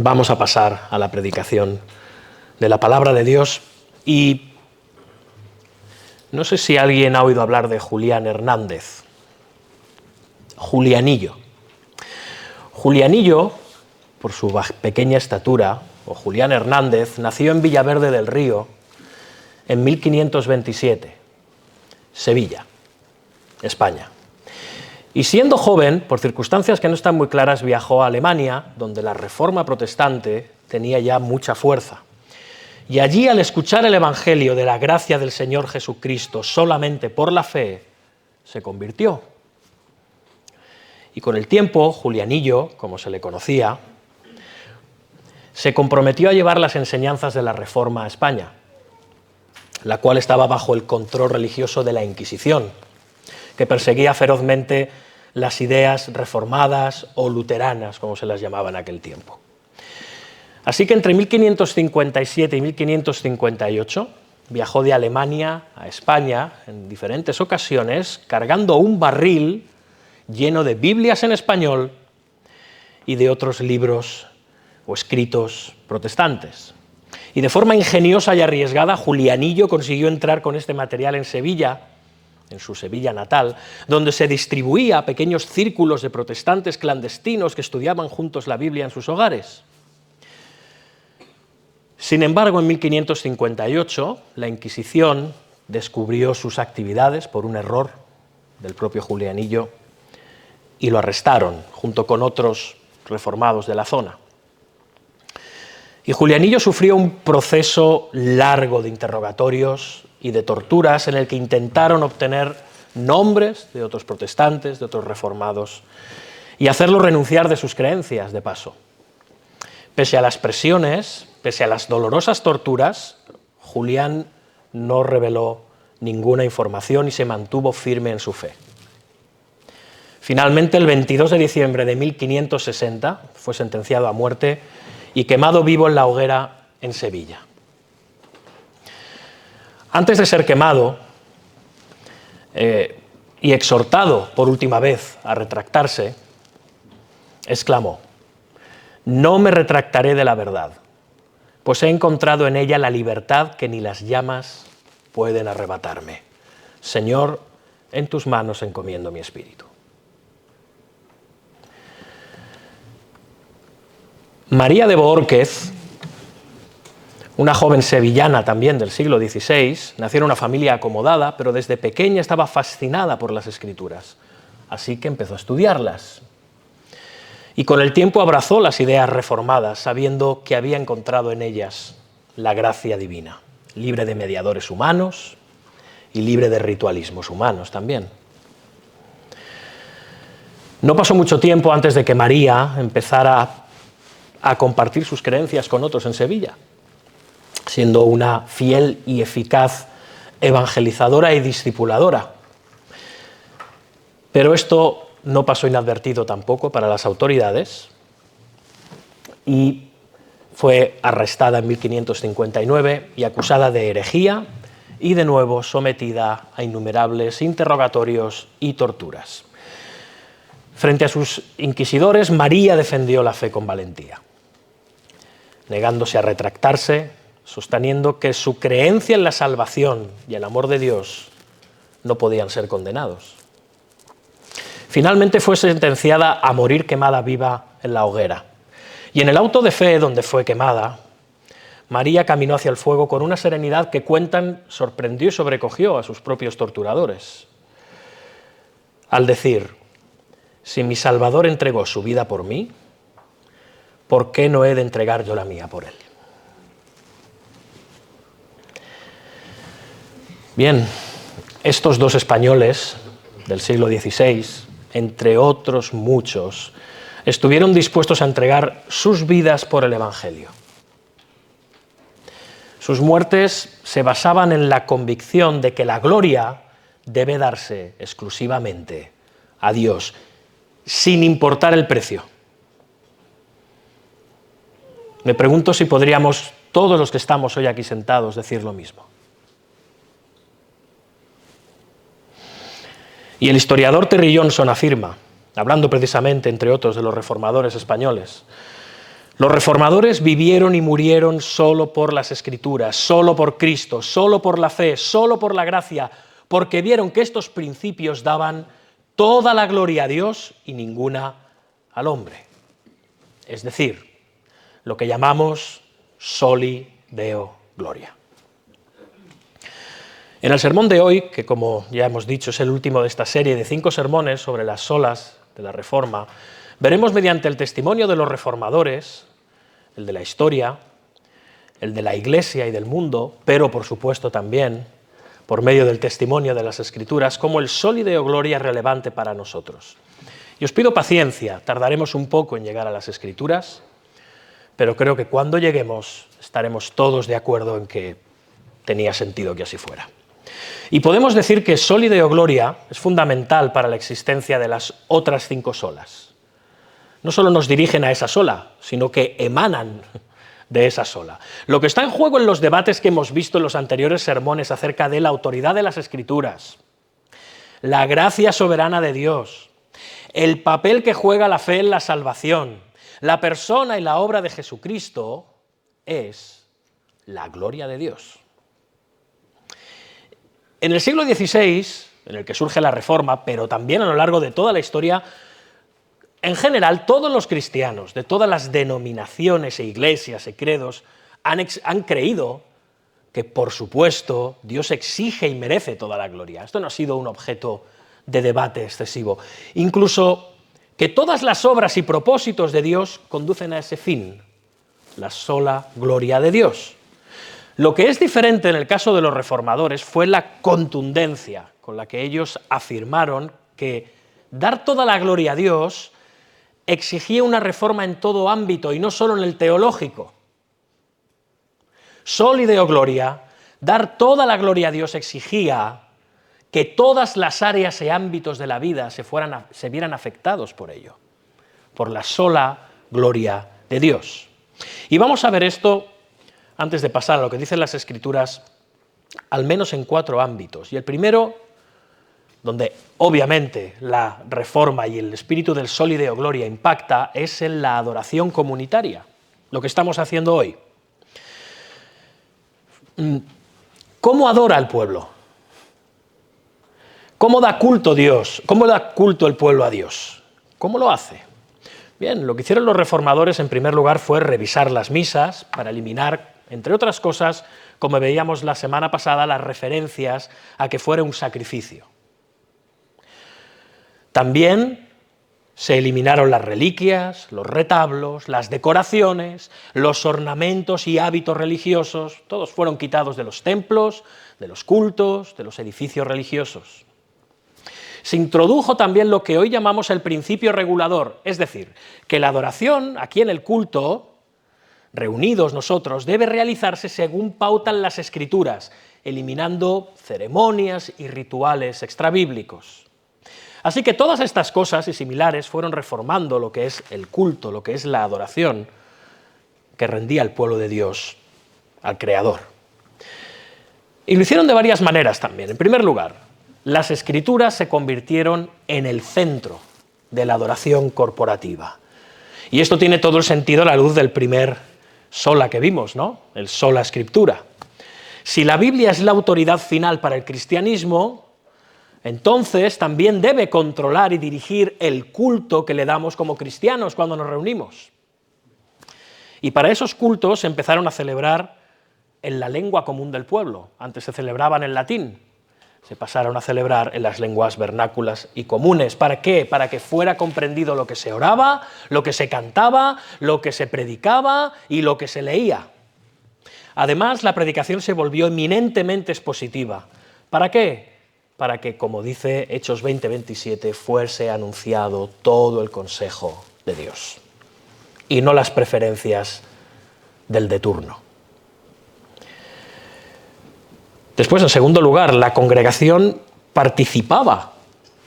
Vamos a pasar a la predicación de la palabra de Dios y no sé si alguien ha oído hablar de Julián Hernández. Julianillo. Julianillo, por su pequeña estatura, o Julián Hernández, nació en Villaverde del Río en 1527, Sevilla, España. Y siendo joven, por circunstancias que no están muy claras, viajó a Alemania, donde la Reforma protestante tenía ya mucha fuerza. Y allí, al escuchar el Evangelio de la gracia del Señor Jesucristo solamente por la fe, se convirtió. Y con el tiempo, Julianillo, como se le conocía, se comprometió a llevar las enseñanzas de la Reforma a España, la cual estaba bajo el control religioso de la Inquisición, que perseguía ferozmente las ideas reformadas o luteranas, como se las llamaba en aquel tiempo. Así que entre 1557 y 1558 viajó de Alemania a España en diferentes ocasiones, cargando un barril lleno de Biblias en español y de otros libros o escritos protestantes. Y de forma ingeniosa y arriesgada, Julianillo consiguió entrar con este material en Sevilla, en su Sevilla natal, donde se distribuía a pequeños círculos de protestantes clandestinos que estudiaban juntos la Biblia en sus hogares. Sin embargo, en 1558, la Inquisición descubrió sus actividades por un error del propio Julianillo y lo arrestaron, junto con otros reformados de la zona. Y Julianillo sufrió un proceso largo de interrogatorios y de torturas en el que intentaron obtener nombres de otros protestantes, de otros reformados, y hacerlo renunciar de sus creencias, de paso. Pese a las presiones, pese a las dolorosas torturas, Julián no reveló ninguna información y se mantuvo firme en su fe. Finalmente, el 22 de diciembre de 1560, fue sentenciado a muerte y quemado vivo en la hoguera en Sevilla. Antes de ser quemado y exhortado por última vez a retractarse, exclamó: «No me retractaré de la verdad, pues he encontrado en ella la libertad que ni las llamas pueden arrebatarme. Señor, en tus manos encomiendo mi espíritu». María de Bohórquez, una joven sevillana también del siglo XVI, nació en una familia acomodada, pero desde pequeña estaba fascinada por las Escrituras, así que empezó a estudiarlas. Y con el tiempo abrazó las ideas reformadas, sabiendo que había encontrado en ellas la gracia divina, libre de mediadores humanos y libre de ritualismos humanos también. No pasó mucho tiempo antes de que María empezara a compartir sus creencias con otros en Sevilla, siendo una fiel y eficaz evangelizadora y discipuladora. Pero esto no pasó inadvertido tampoco para las autoridades y fue arrestada en 1559 y acusada de herejía y de nuevo sometida a innumerables interrogatorios y torturas. Frente a sus inquisidores, María defendió la fe con valentía, negándose a retractarse, sosteniendo que su creencia en la salvación y el amor de Dios no podían ser condenados. Finalmente fue sentenciada a morir quemada viva en la hoguera. Y en el auto de fe donde fue quemada, María caminó hacia el fuego con una serenidad que cuentan sorprendió y sobrecogió a sus propios torturadores, al decir: «Si mi Salvador entregó su vida por mí, ¿por qué no he de entregar yo la mía por él?». Bien, estos dos españoles del siglo XVI, entre otros muchos, estuvieron dispuestos a entregar sus vidas por el Evangelio. Sus muertes se basaban en la convicción de que la gloria debe darse exclusivamente a Dios, sin importar el precio. Me pregunto si podríamos, todos los que estamos hoy aquí sentados, decir lo mismo. Y el historiador Terry Johnson afirma, hablando precisamente, entre otros, de los reformadores españoles, Los reformadores vivieron y murieron solo por las Escrituras, solo por Cristo, solo por la fe, solo por la gracia, porque vieron que estos principios daban toda la gloria a Dios y ninguna al hombre. Es decir, lo que llamamos soli deo gloria. En el sermón de hoy, que como ya hemos dicho es el último de esta serie de 5 sermones sobre las solas de la Reforma, veremos mediante el testimonio de los reformadores, el de la historia, el de la Iglesia y del mundo, pero por supuesto también por medio del testimonio de las Escrituras, cómo el soli deo gloria es relevante para nosotros. Y os pido paciencia, tardaremos un poco en llegar a las Escrituras, pero creo que cuando lleguemos estaremos todos de acuerdo en que tenía sentido que así fuera. Y podemos decir que soli deo gloria es fundamental para la existencia de las otras 5 solas. No solo nos dirigen a esa sola, sino que emanan de esa sola. Lo que está en juego en los debates que hemos visto en los anteriores sermones acerca de la autoridad de las Escrituras, la gracia soberana de Dios, el papel que juega la fe en la salvación, la persona y la obra de Jesucristo, es la gloria de Dios. En el siglo XVI, en el que surge la Reforma, pero también a lo largo de toda la historia, en general, todos los cristianos, de todas las denominaciones e iglesias y credos, han creído que, por supuesto, Dios exige y merece toda la gloria. Esto no ha sido un objeto de debate excesivo. Incluso que todas las obras y propósitos de Dios conducen a ese fin, la sola gloria de Dios. Lo que es diferente en el caso de los reformadores fue la contundencia con la que ellos afirmaron que dar toda la gloria a Dios exigía una reforma en todo ámbito y no solo en el teológico. Soli deo gloria, dar toda la gloria a Dios exigía que todas las áreas y ámbitos de la vida se vieran afectados por ello, por la sola gloria de Dios. Y vamos a ver esto, antes de pasar a lo que dicen las Escrituras, al menos en 4 ámbitos. Y el primero, donde obviamente la Reforma y el espíritu del soli deo gloria impacta, es en la adoración comunitaria, lo que estamos haciendo hoy. ¿Cómo adora el pueblo? ¿Cómo da culto Dios? ¿Cómo da culto el pueblo a Dios? ¿Cómo lo hace? Bien, lo que hicieron los reformadores en primer lugar fue revisar las misas para eliminar, entre otras cosas, como veíamos la semana pasada, las referencias a que fuera un sacrificio. También se eliminaron las reliquias, los retablos, las decoraciones, los ornamentos y hábitos religiosos, todos fueron quitados de los templos, de los cultos, de los edificios religiosos. Se introdujo también lo que hoy llamamos el principio regulador, es decir, que la adoración, aquí en el culto, reunidos nosotros, debe realizarse según pautan las Escrituras, eliminando ceremonias y rituales extrabíblicos. Así que todas estas cosas y similares fueron reformando lo que es el culto, lo que es la adoración que rendía el pueblo de Dios al Creador. Y lo hicieron de varias maneras también. En primer lugar, las Escrituras se convirtieron en el centro de la adoración corporativa. Y esto tiene todo el sentido a la luz del primer sola que vimos, ¿no? El sola Scriptura. Si la Biblia es la autoridad final para el cristianismo, entonces también debe controlar y dirigir el culto que le damos como cristianos cuando nos reunimos. Y para esos cultos se empezaron a celebrar en la lengua común del pueblo. Antes se celebraban en latín, se pasaron a celebrar en las lenguas vernáculas y comunes. ¿Para qué? Para que fuera comprendido lo que se oraba, lo que se cantaba, lo que se predicaba y lo que se leía. Además, la predicación se volvió eminentemente expositiva. ¿Para qué? Para que, como dice Hechos 20:27, fuese anunciado todo el consejo de Dios y no las preferencias del de turno. Después, en segundo lugar, la congregación participaba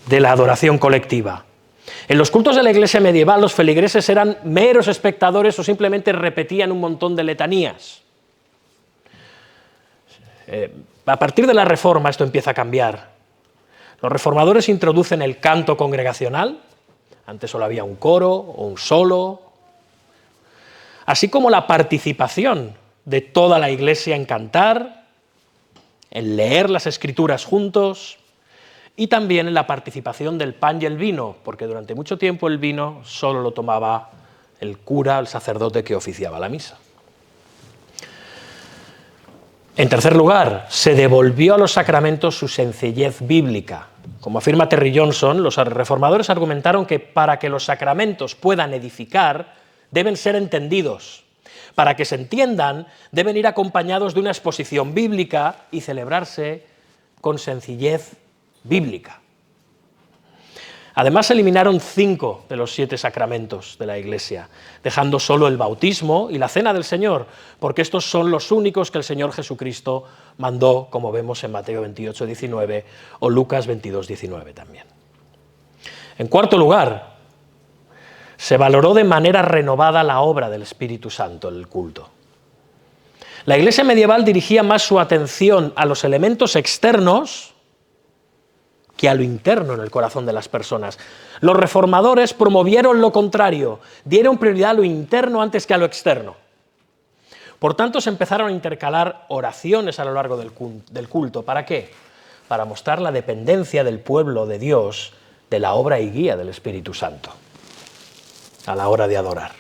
de la adoración colectiva. En los cultos de la iglesia medieval, los feligreses eran meros espectadores o simplemente repetían un montón de letanías. A partir de la Reforma esto empieza a cambiar. Los reformadores introducen el canto congregacional, antes solo había un coro o un solo. así como la participación de toda la Iglesia en cantar, en leer las Escrituras juntos y también en la participación del pan y el vino, porque durante mucho tiempo el vino solo lo tomaba el cura, el sacerdote que oficiaba la misa. En tercer lugar, se devolvió a los sacramentos su sencillez bíblica. Como afirma Terry Johnson, los reformadores argumentaron que para que los sacramentos puedan edificar, deben ser entendidos. Para que se entiendan, deben ir acompañados de una exposición bíblica y celebrarse con sencillez bíblica. Además, se eliminaron 5 de los 7 sacramentos de la Iglesia, dejando solo el bautismo y la cena del Señor, porque estos son los únicos que el Señor Jesucristo mandó, como vemos en Mateo 28, 19 o Lucas 22, 19 también. En cuarto lugar, se valoró de manera renovada la obra del Espíritu Santo en el culto. La Iglesia medieval dirigía más su atención a los elementos externos que a lo interno en el corazón de las personas. Los reformadores promovieron lo contrario, dieron prioridad a lo interno antes que a lo externo. Por tanto, se empezaron a intercalar oraciones a lo largo del culto. ¿Para qué? Para mostrar la dependencia del pueblo de Dios de la obra y guía del Espíritu Santo a la hora de adorar.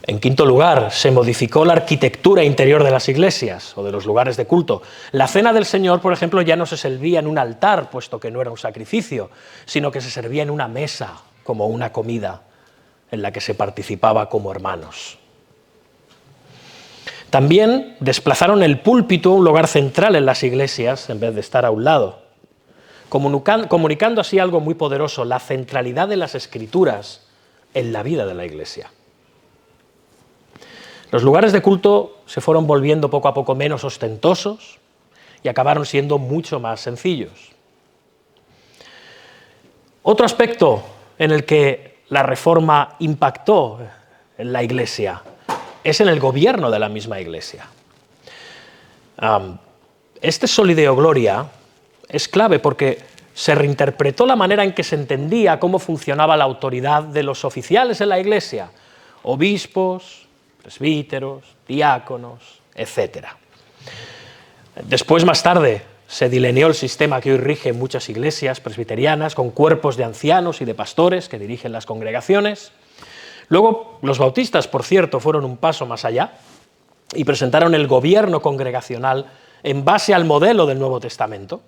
En quinto lugar, se modificó la arquitectura interior de las iglesias o de los lugares de culto. La cena del Señor, por ejemplo, ya no se servía en un altar, puesto que no era un sacrificio, sino que se servía en una mesa, como una comida, en la que se participaba como hermanos. También desplazaron el púlpito a un lugar central en las iglesias, en vez de estar a un lado, comunicando así algo muy poderoso, la centralidad de las Escrituras en la vida de la iglesia. Los lugares de culto se fueron volviendo poco a poco menos ostentosos y acabaron siendo mucho más sencillos. Otro aspecto en el que la Reforma impactó en la Iglesia es en el gobierno de la misma Iglesia. Este Soli Deo Gloria es clave porque se reinterpretó la manera en que se entendía cómo funcionaba la autoridad de los oficiales en la Iglesia, obispos, presbíteros, diáconos, etc. Después, más tarde, se delineó el sistema que hoy rige en muchas iglesias presbiterianas, con cuerpos de ancianos y de pastores que dirigen las congregaciones. Luego, los bautistas, por cierto, fueron un paso más allá y presentaron el gobierno congregacional en base al modelo del Nuevo Testamento,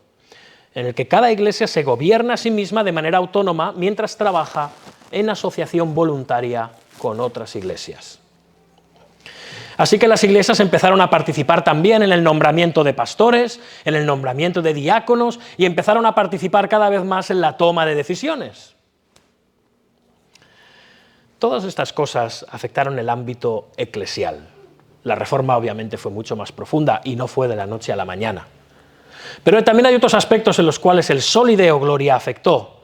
en el que cada iglesia se gobierna a sí misma de manera autónoma mientras trabaja en asociación voluntaria con otras iglesias. Así que las iglesias empezaron a participar también en el nombramiento de pastores, en el nombramiento de diáconos y empezaron a participar cada vez más en la toma de decisiones. Todas estas cosas afectaron el ámbito eclesial. La Reforma obviamente fue mucho más profunda y no fue de la noche a la mañana. Pero también hay otros aspectos en los cuales el Soli Deo Gloria afectó,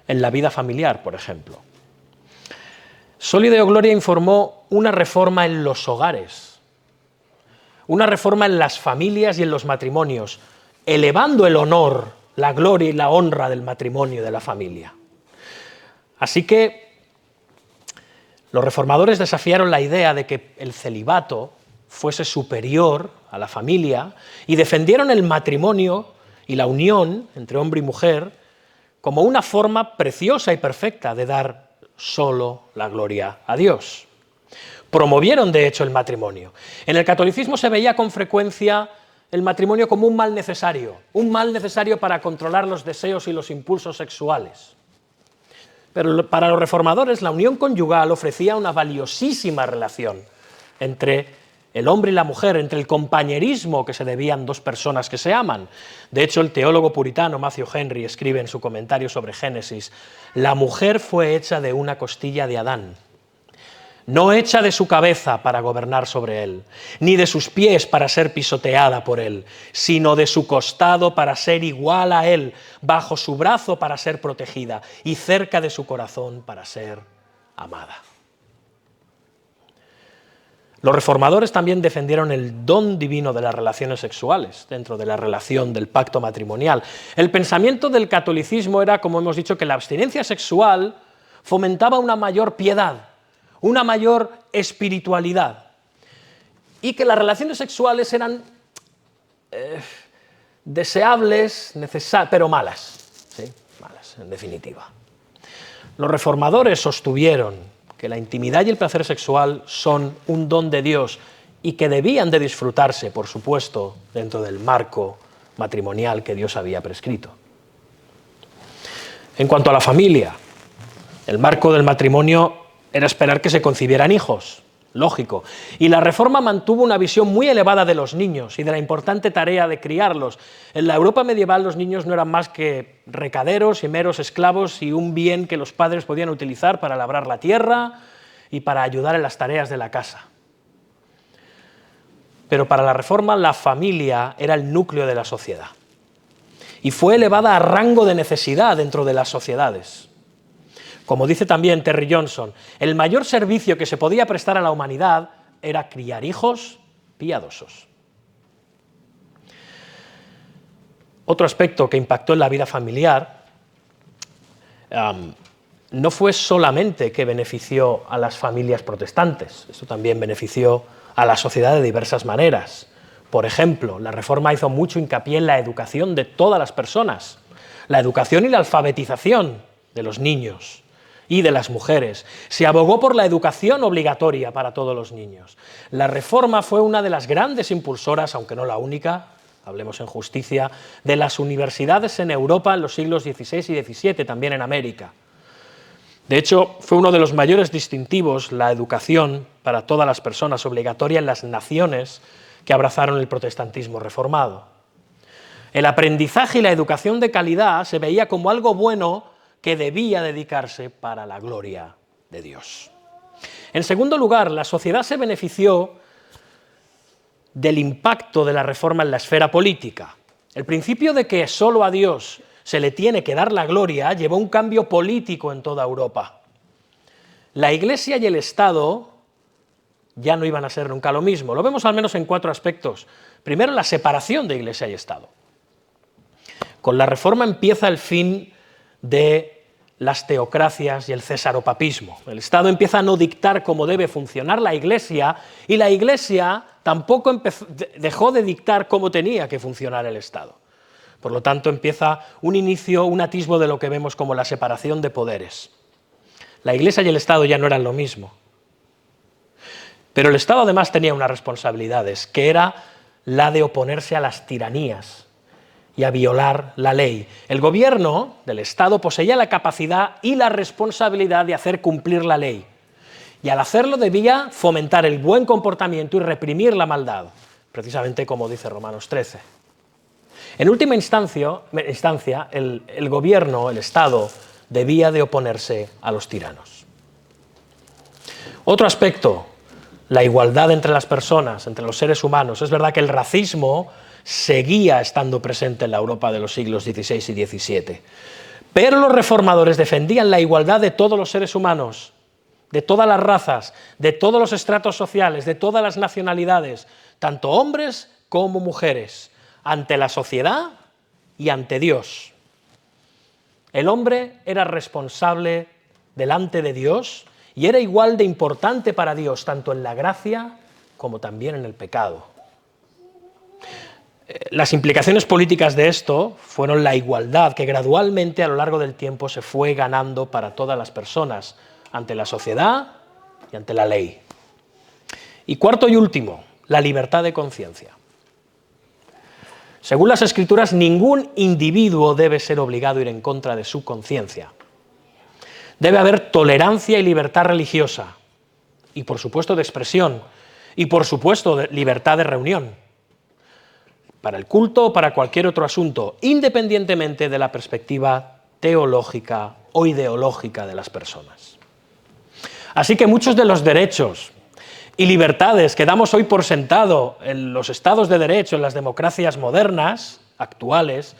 en la vida familiar, por ejemplo. Soli Deo Gloria informó una reforma en los hogares, una reforma en las familias y en los matrimonios, elevando el honor, la gloria y la honra del matrimonio y de la familia. Así que los reformadores desafiaron la idea de que el celibato fuese superior a la familia y defendieron el matrimonio y la unión entre hombre y mujer como una forma preciosa y perfecta de dar solo la gloria a Dios. Promovieron, de hecho, el matrimonio. En el catolicismo se veía con frecuencia el matrimonio como un mal necesario para controlar los deseos y los impulsos sexuales. Pero para los reformadores la unión conyugal ofrecía una valiosísima relación entre el hombre y la mujer, entre el compañerismo que se debían dos personas que se aman. De hecho, el teólogo puritano Matthew Henry escribe en su comentario sobre Génesis: la mujer fue hecha de una costilla de Adán, no hecha de su cabeza para gobernar sobre él, ni de sus pies para ser pisoteada por él, sino de su costado para ser igual a él, bajo su brazo para ser protegida y cerca de su corazón para ser amada. Los reformadores también defendieron el don divino de las relaciones sexuales dentro de la relación del pacto matrimonial. El pensamiento del catolicismo era, como hemos dicho, que la abstinencia sexual fomentaba una mayor piedad, una mayor espiritualidad, y que las relaciones sexuales eran deseables, pero malas, ¿sí? Malas, en definitiva. Los reformadores sostuvieron que la intimidad y el placer sexual son un don de Dios y que debían de disfrutarse, por supuesto, dentro del marco matrimonial que Dios había prescrito. En cuanto a la familia, el marco del matrimonio era esperar que se concibieran hijos, lógico, y la Reforma mantuvo una visión muy elevada de los niños y de la importante tarea de criarlos. En la Europa medieval los niños no eran más que recaderos y meros esclavos y un bien que los padres podían utilizar para labrar la tierra y para ayudar en las tareas de la casa. Pero para la Reforma la familia era el núcleo de la sociedad y fue elevada a rango de necesidad dentro de las sociedades. Como dice también Terry Johnson, el mayor servicio que se podía prestar a la humanidad era criar hijos piadosos. Otro aspecto que impactó en la vida familiar no fue solamente que benefició a las familias protestantes, esto también benefició a la sociedad de diversas maneras. Por ejemplo, la Reforma hizo mucho hincapié en la educación de todas las personas, la educación y la alfabetización de los niños y de las mujeres. Se abogó por la educación obligatoria para todos los niños. La Reforma fue una de las grandes impulsoras, aunque no la única, hablemos en justicia, de las universidades en Europa en los siglos XVI y XVII, también en América. De hecho, fue uno de los mayores distintivos la educación para todas las personas obligatoria en las naciones que abrazaron el protestantismo reformado. El aprendizaje y la educación de calidad se veía como algo bueno que debía dedicarse para la gloria de Dios. En segundo lugar, la sociedad se benefició del impacto de la Reforma en la esfera política. El principio de que solo a Dios se le tiene que dar la gloria llevó a un cambio político en toda Europa. La Iglesia y el Estado ya no iban a ser nunca lo mismo. Lo vemos al menos en 4 aspectos. Primero, la separación de Iglesia y Estado. Con la Reforma empieza el fin de las teocracias y el cesaropapismo. El Estado empieza a no dictar cómo debe funcionar la Iglesia y la Iglesia tampoco dejó de dictar cómo tenía que funcionar el Estado. Por lo tanto, empieza un inicio, un atisbo de lo que vemos como la separación de poderes. La Iglesia y el Estado ya no eran lo mismo. Pero el Estado además tenía unas responsabilidades, que era la de oponerse a las tiranías y a violar la ley. El gobierno del Estado poseía la capacidad y la responsabilidad de hacer cumplir la ley, y al hacerlo debía fomentar el buen comportamiento y reprimir la maldad, precisamente como dice Romanos 13. En última instancia, el gobierno, el Estado, debía de oponerse a los tiranos. Otro aspecto, la igualdad entre las personas, entre los seres humanos. Es verdad que el racismo seguía estando presente en la Europa de los siglos XVI y XVII. Pero los reformadores defendían la igualdad de todos los seres humanos, de todas las razas, de todos los estratos sociales, de todas las nacionalidades, tanto hombres como mujeres, ante la sociedad y ante Dios. El hombre era responsable delante de Dios y era igual de importante para Dios, tanto en la gracia como también en el pecado. Las implicaciones políticas de esto fueron la igualdad que gradualmente a lo largo del tiempo se fue ganando para todas las personas, ante la sociedad y ante la ley. Y cuarto y último, la libertad de conciencia. Según las Escrituras, ningún individuo debe ser obligado a ir en contra de su conciencia. Debe haber tolerancia y libertad religiosa, y por supuesto de expresión, y por supuesto de libertad de reunión, para el culto o para cualquier otro asunto, independientemente de la perspectiva teológica o ideológica de las personas. Así que muchos de los derechos y libertades que damos hoy por sentado en los estados de derecho, en las democracias modernas, actuales,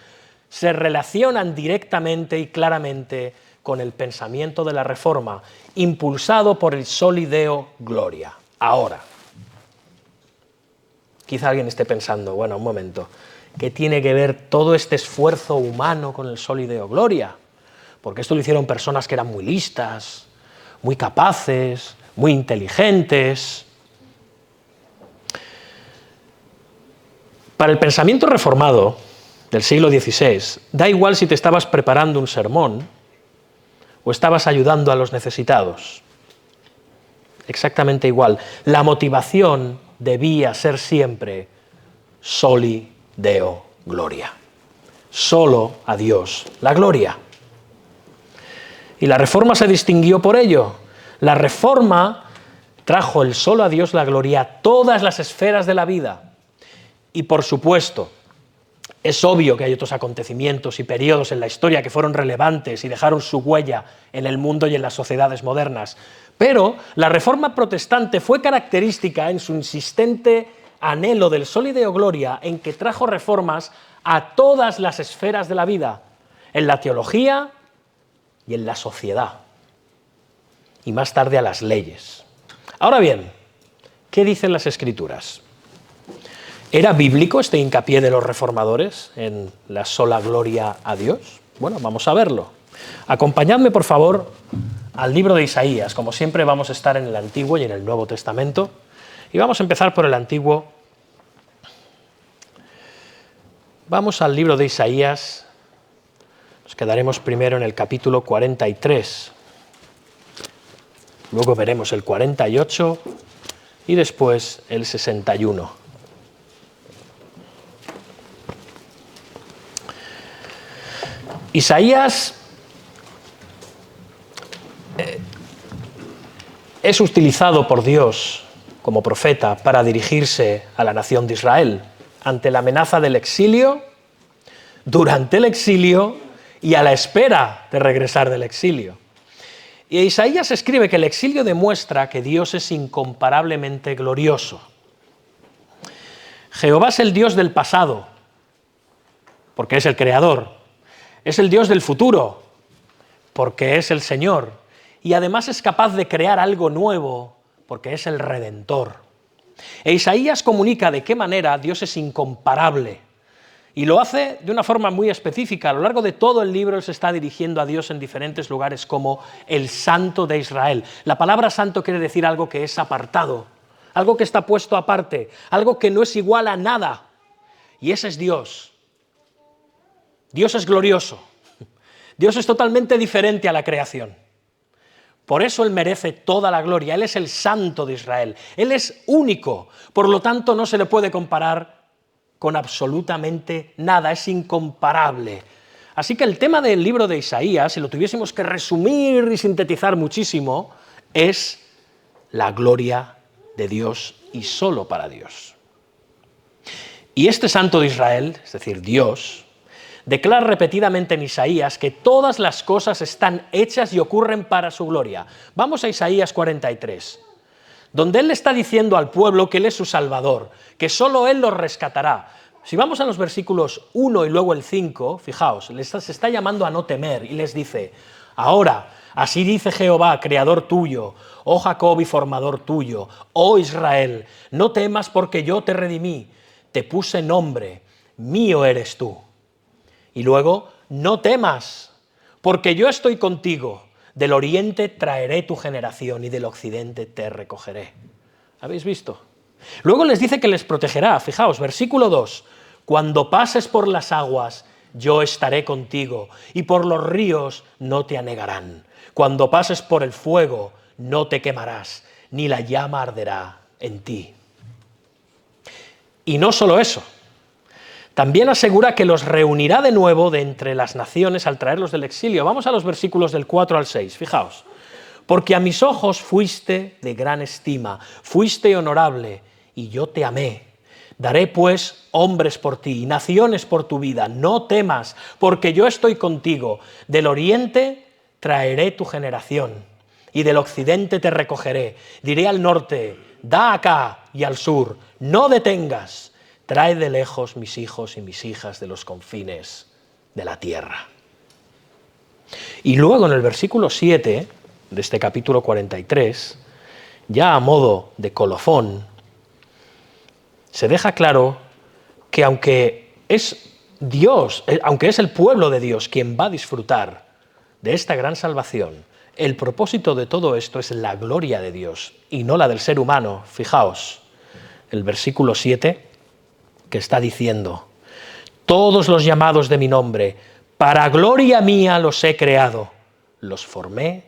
se relacionan directamente y claramente con el pensamiento de la Reforma, impulsado por el Soli Deo Gloria. Ahora, quizá alguien esté pensando, bueno, un momento, ¿qué tiene que ver todo este esfuerzo humano con el Soli Deo Gloria? Porque esto lo hicieron personas que eran muy listas, muy capaces, muy inteligentes. Para el pensamiento reformado del siglo XVI, da igual si te estabas preparando un sermón o estabas ayudando a los necesitados. Exactamente igual. La motivación debía ser siempre soli Deo gloria. Solo a Dios la gloria. Y la Reforma se distinguió por ello. La Reforma trajo el solo a Dios la gloria a todas las esferas de la vida. Y por supuesto, es obvio que hay otros acontecimientos y periodos en la historia que fueron relevantes y dejaron su huella en el mundo y en las sociedades modernas. Pero la Reforma protestante fue característica en su insistente anhelo del soli Deo gloria, en que trajo reformas a todas las esferas de la vida, en la teología y en la sociedad, y más tarde a las leyes. Ahora bien, ¿qué dicen las Escrituras? ¿Era bíblico este hincapié de los reformadores en la sola gloria a Dios? Bueno, vamos a verlo. Acompañadme, por favor, al libro de Isaías. Como siempre, vamos a estar en el Antiguo y en el Nuevo Testamento. Y vamos a empezar por el Antiguo. Vamos al libro de Isaías. Nos quedaremos primero en el capítulo 43. Luego veremos el 48 y después el 61. Isaías es utilizado por Dios como profeta para dirigirse a la nación de Israel ante la amenaza del exilio, durante el exilio y a la espera de regresar del exilio. Y Isaías escribe que el exilio demuestra que Dios es incomparablemente glorioso. Jehová es el Dios del pasado, porque es el creador. Es el Dios del futuro, porque es el Señor. Y además es capaz de crear algo nuevo, porque es el Redentor. E Isaías comunica de qué manera Dios es incomparable. Y lo hace de una forma muy específica. A lo largo de todo el libro se está dirigiendo a Dios en diferentes lugares como el Santo de Israel. La palabra santo quiere decir algo que es apartado, algo que está puesto aparte, algo que no es igual a nada. Y ese es Dios. Dios es glorioso. Dios es totalmente diferente a la creación. Por eso Él merece toda la gloria. Él es el Santo de Israel. Él es único. Por lo tanto, no se le puede comparar con absolutamente nada. Es incomparable. Así que el tema del libro de Isaías, si lo tuviésemos que resumir y sintetizar muchísimo, es la gloria de Dios y solo para Dios. Y este Santo de Israel, es decir, Dios, declara repetidamente en Isaías que todas las cosas están hechas y ocurren para su gloria. Vamos a Isaías 43, donde Él le está diciendo al pueblo que Él es su Salvador, que solo Él los rescatará. Si vamos a los versículos 1 y luego el 5, fijaos, se está llamando a no temer y les dice: ahora, así dice Jehová, creador tuyo, oh Jacob y formador tuyo, oh Israel, no temas porque yo te redimí, te puse nombre, mío eres tú. Y luego, no temas, porque yo estoy contigo. Del oriente traeré tu generación y del occidente te recogeré. ¿Habéis visto? Luego les dice que les protegerá. Fijaos, versículo 2. Cuando pases por las aguas, yo estaré contigo, y por los ríos no te anegarán. Cuando pases por el fuego, no te quemarás, ni la llama arderá en ti. Y no solo eso. También asegura que los reunirá de nuevo de entre las naciones al traerlos del exilio. Vamos a los versículos del 4 al 6, fijaos. Porque a mis ojos fuiste de gran estima, fuiste honorable, y yo te amé. Daré pues hombres por ti, y naciones por tu vida. No temas, porque yo estoy contigo. Del oriente traeré tu generación, y del occidente te recogeré. Diré al norte, da acá, y al sur, no detengas. Trae de lejos mis hijos y mis hijas de los confines de la tierra. Y luego en el versículo 7 de este capítulo 43, ya a modo de colofón, se deja claro que aunque es Dios, aunque es el pueblo de Dios quien va a disfrutar de esta gran salvación, El propósito de todo esto es la gloria de Dios y no la del ser humano. Fijaos, el versículo 7 que está diciendo: todos los llamados de mi nombre, para gloria mía los he creado, los formé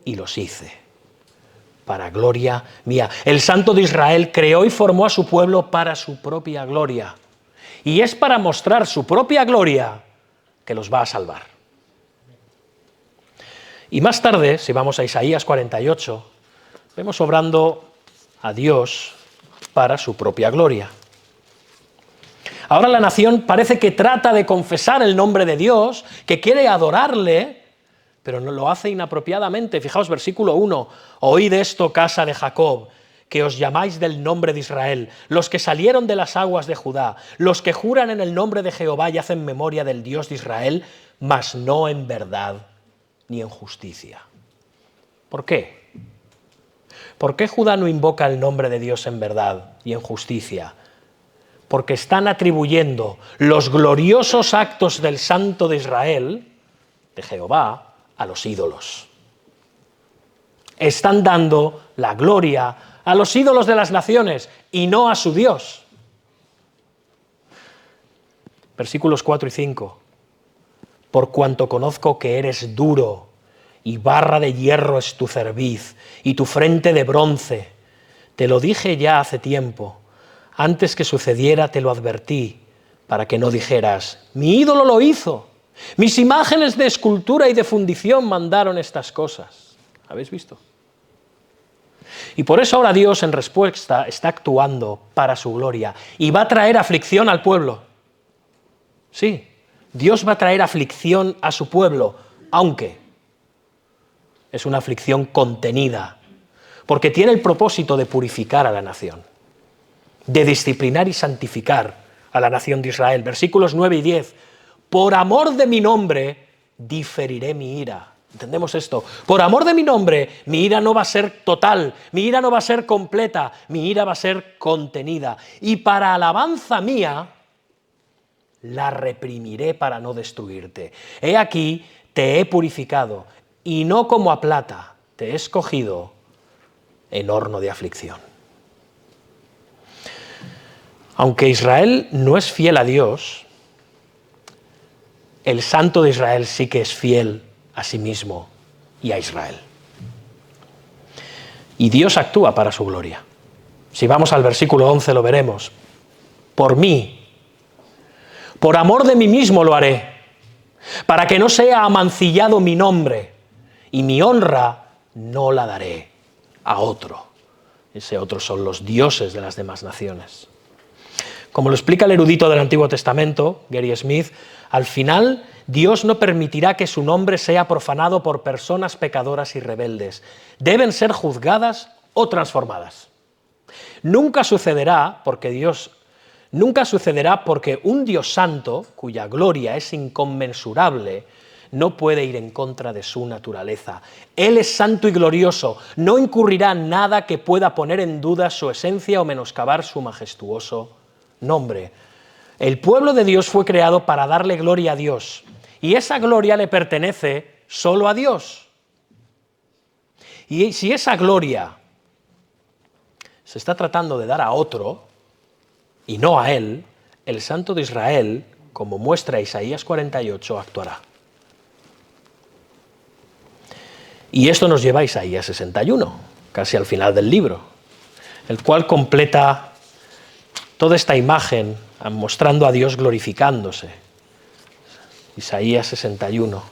y los hice. Para gloria mía. El Santo de Israel creó y formó a su pueblo para su propia gloria. Y es para mostrar su propia gloria que los va a salvar. Y más tarde, si vamos a Isaías 48, vemos obrando a Dios para su propia gloria. Ahora la nación parece que trata de confesar el nombre de Dios, que quiere adorarle, pero no lo hace inapropiadamente. Fijaos, versículo 1, oíd esto, casa de Jacob, que os llamáis del nombre de Israel, los que salieron de las aguas de Judá, los que juran en el nombre de Jehová y hacen memoria del Dios de Israel, mas no en verdad ni en justicia. ¿Por qué? ¿Por qué Judá no invoca el nombre de Dios en verdad y en justicia? Porque están atribuyendo los gloriosos actos del Santo de Israel, de Jehová, a los ídolos. Están dando la gloria a los ídolos de las naciones y no a su Dios. Versículos 4 y 5. Por cuanto conozco que eres duro, y barra de hierro es tu cerviz, y tu frente de bronce. Te lo dije ya hace tiempo, antes que sucediera te lo advertí, para que no dijeras, mi ídolo lo hizo, mis imágenes de escultura y de fundición mandaron estas cosas. ¿Habéis visto? Y por eso ahora Dios en respuesta está actuando para su gloria, y va a traer aflicción al pueblo. Sí. Dios va a traer aflicción a su pueblo, aunque es una aflicción contenida, porque tiene el propósito de purificar a la nación, de disciplinar y santificar a la nación de Israel. Versículos 9 y 10. Por amor de mi nombre, diferiré mi ira. ¿Entendemos esto? Por amor de mi nombre, mi ira no va a ser total, mi ira no va a ser completa, mi ira va a ser contenida. Y para alabanza mía, la reprimiré para no destruirte. He aquí, te he purificado, y no como a plata, te he escogido en horno de aflicción. Aunque Israel no es fiel a Dios, el Santo de Israel sí que es fiel a sí mismo y a Israel. Y Dios actúa para su gloria. Si vamos al versículo 11 lo veremos. Por mí, por amor de mí mismo lo haré, para que no sea amancillado mi nombre, y mi honra no la daré a otro. Ese otro son los dioses de las demás naciones. Como lo explica el erudito del Antiguo Testamento, Gary Smith, al final Dios no permitirá que su nombre sea profanado por personas pecadoras y rebeldes. Deben ser juzgadas o transformadas. Nunca sucederá porque un Dios santo, cuya gloria es inconmensurable, no puede ir en contra de su naturaleza. Él es santo y glorioso, no incurrirá nada que pueda poner en duda su esencia o menoscabar su majestuoso nombre. El pueblo de Dios fue creado para darle gloria a Dios, y esa gloria le pertenece solo a Dios. Y si esa gloria se está tratando de dar a otro, y no a él, el Santo de Israel, como muestra Isaías 48, actuará. Y esto nos lleva a Isaías 61, casi al final del libro, el cual completa toda esta imagen mostrando a Dios glorificándose. Isaías 61.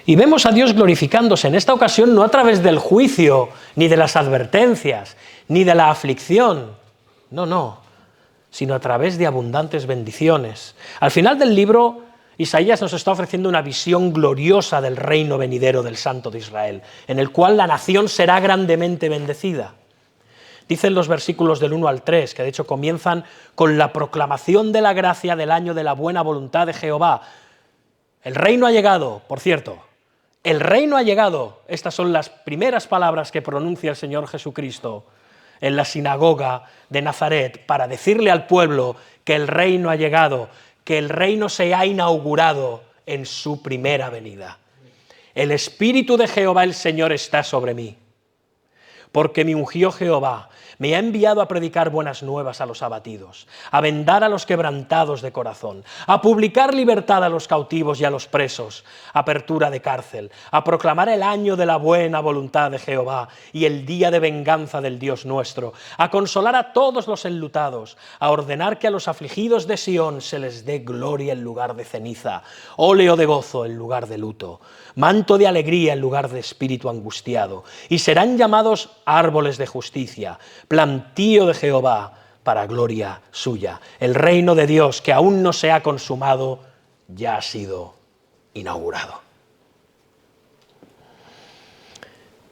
Y vemos a Dios glorificándose, en esta ocasión no a través del juicio, ni de las advertencias, ni de la aflicción, no, sino a través de abundantes bendiciones. Al final del libro, Isaías nos está ofreciendo una visión gloriosa del reino venidero del Santo de Israel, en el cual la nación será grandemente bendecida. Dicen los versículos del 1 al 3, que de hecho comienzan con la proclamación de la gracia del año de la buena voluntad de Jehová. El reino ha llegado, por cierto, el reino ha llegado. Estas son las primeras palabras que pronuncia el Señor Jesucristo en la sinagoga de Nazaret para decirle al pueblo que el reino ha llegado, que el reino se ha inaugurado en su primera venida. el Espíritu de Jehová el Señor está sobre mí, porque me ungió Jehová, me ha enviado a predicar buenas nuevas a los abatidos, a vendar a los quebrantados de corazón, a publicar libertad a los cautivos y a los presos, apertura de cárcel, a proclamar el año de la buena voluntad de Jehová y el día de venganza del Dios nuestro, a consolar a todos los enlutados, a ordenar que a los afligidos de Sión se les dé gloria en lugar de ceniza, óleo de gozo en lugar de luto, manto de alegría en lugar de espíritu angustiado, y serán llamados árboles de justicia, plantío de Jehová para gloria suya. El reino de Dios que aún no se ha consumado ya ha sido inaugurado.